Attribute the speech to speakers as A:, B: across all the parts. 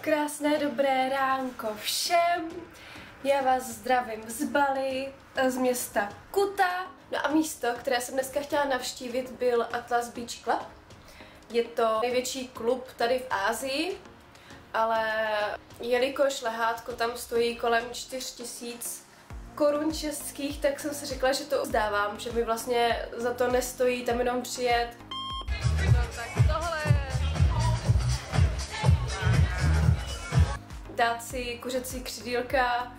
A: Krásné dobré ránko všem, já vás zdravím z Bali, z města Kuta. No a místo, které jsem dneska chtěla navštívit, byl Atlas Beach Club. Je to největší klub tady v Asii, ale jelikož lehátko tam stojí kolem 4000 korun českých, tak jsem si řekla, že to vzdávám, že mi vlastně za to nestojí tam jenom přijet. No tak tohle je... Dát si kuřecí křidýlka,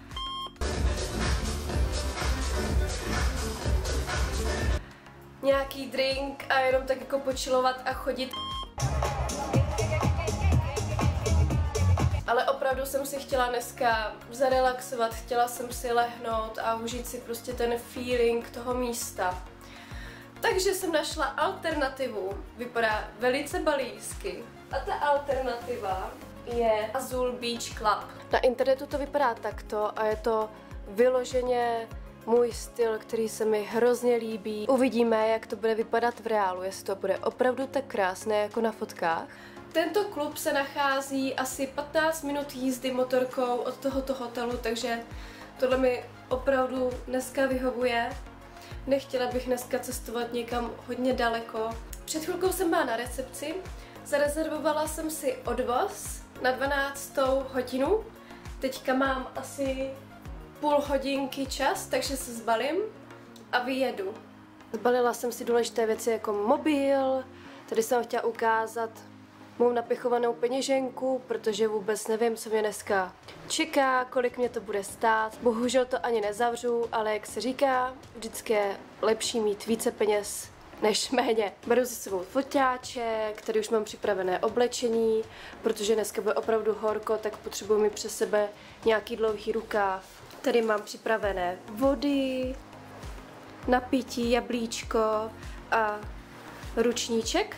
A: nějaký drink a jenom tak jako počilovat a chodit. Ale opravdu jsem si chtěla dneska zarelaxovat, chtěla jsem si lehnout a užít si prostě ten feeling toho místa. Takže jsem našla alternativu, vypadá velice balijsky. A ta alternativa je Azul Beach Club. Na internetu to vypadá takto a je to vyloženě můj styl, který se mi hrozně líbí. Uvidíme, jak to bude vypadat v reálu, jestli to bude opravdu tak krásné jako na fotkách. Tento klub se nachází asi 15 minut jízdy motorkou od tohoto hotelu, takže tohle mi opravdu dneska vyhovuje. Nechtěla bych dneska cestovat někam hodně daleko. Před chvilkou jsem byla na recepci, zarezervovala jsem si odvoz na 12. hodinu. Teďka mám asi půl hodinky čas, takže se zbalím a vyjedu. Zbalila jsem si důležité věci jako mobil, tady jsem chtěla ukázat mou napichovanou peněženku, protože vůbec nevím, co mě dneska čeká, kolik mě to bude stát. Bohužel to ani nezavřu, ale jak se říká, vždycky je lepší mít více peněz než méně. Beru si sebou foťáček, tady už mám připravené oblečení, protože dneska bude opravdu horko, tak potřebuji mít přes sebe nějaký dlouhý rukáv. Tady mám připravené vody, napití, jablíčko a ručníček.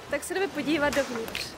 A: Tak se jdeme podívat dovnitř.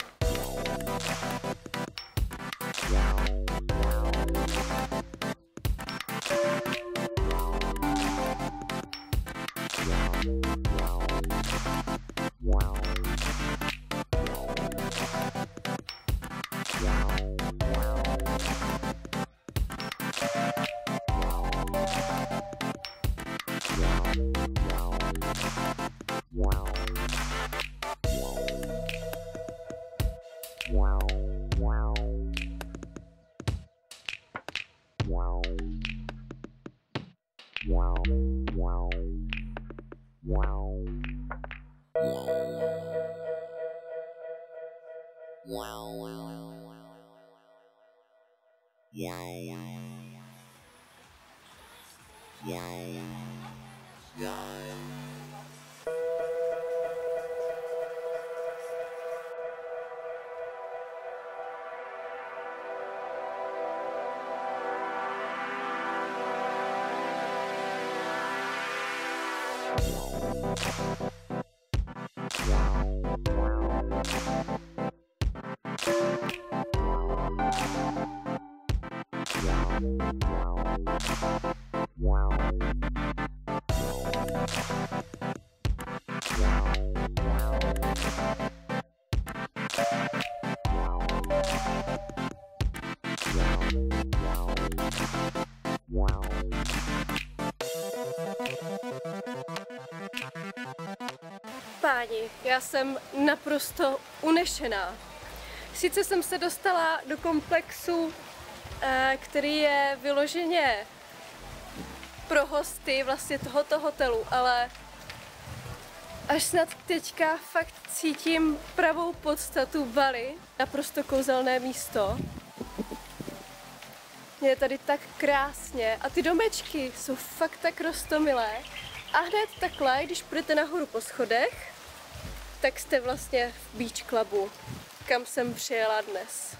A: Páni, já jsem naprosto unešená. Sice jsem se dostala do komplexu, který je vyloženě pro hosty vlastně tohoto hotelu, ale až snad teďka fakt cítím pravou podstatu Bali. Naprosto kouzelné místo. Je tady tak krásně a ty domečky jsou fakt tak roztomilé A hned takhle, když půjdete nahoru po schodech, tak jste vlastně v Beach Clubu, kam jsem přijela dnes.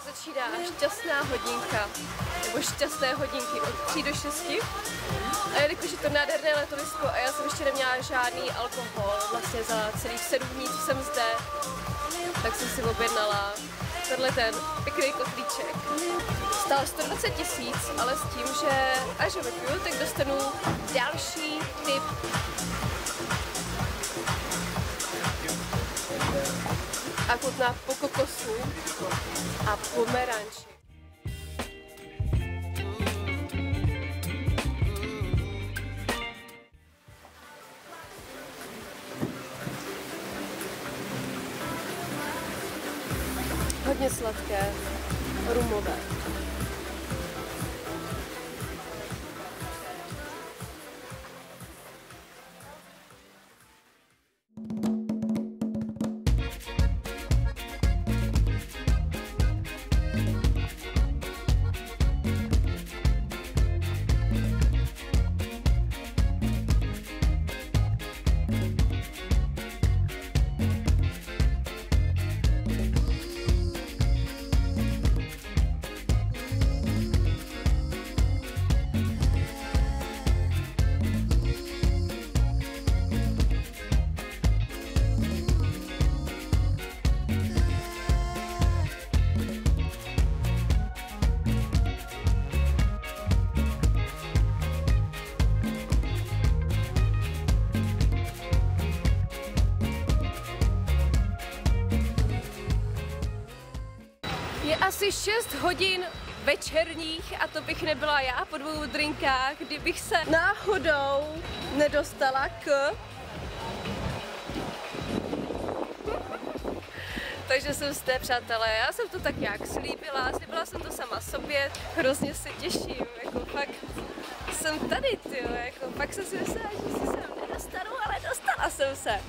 A: Začíná šťastná hodinka, nebo šťastné hodinky od 3 do 6. A jelikož je to nádherné letovisko a já jsem ještě neměla žádný alkohol, vlastně za celých 7 dní, co jsem zde, tak jsem si objednala tenhle ten pěkný kotlíček. Stál 120 000, ale s tím, že až ho vypiju, tak dostanu další tip. A chutná po kokosu a pomeranči. Hodně sladké, rumové. Je asi 6 hodin večerních a to bych nebyla já po 2 drinkách, kdybych se náhodou nedostala k... Takže jsem zde, přátelé, já jsem to tak nějak slíbila jsem to sama sobě, hrozně se těším, jako fakt jsem tady, tyjo, jako fakt jsem si myslela, že si sem nedostanu, ale dostala jsem se.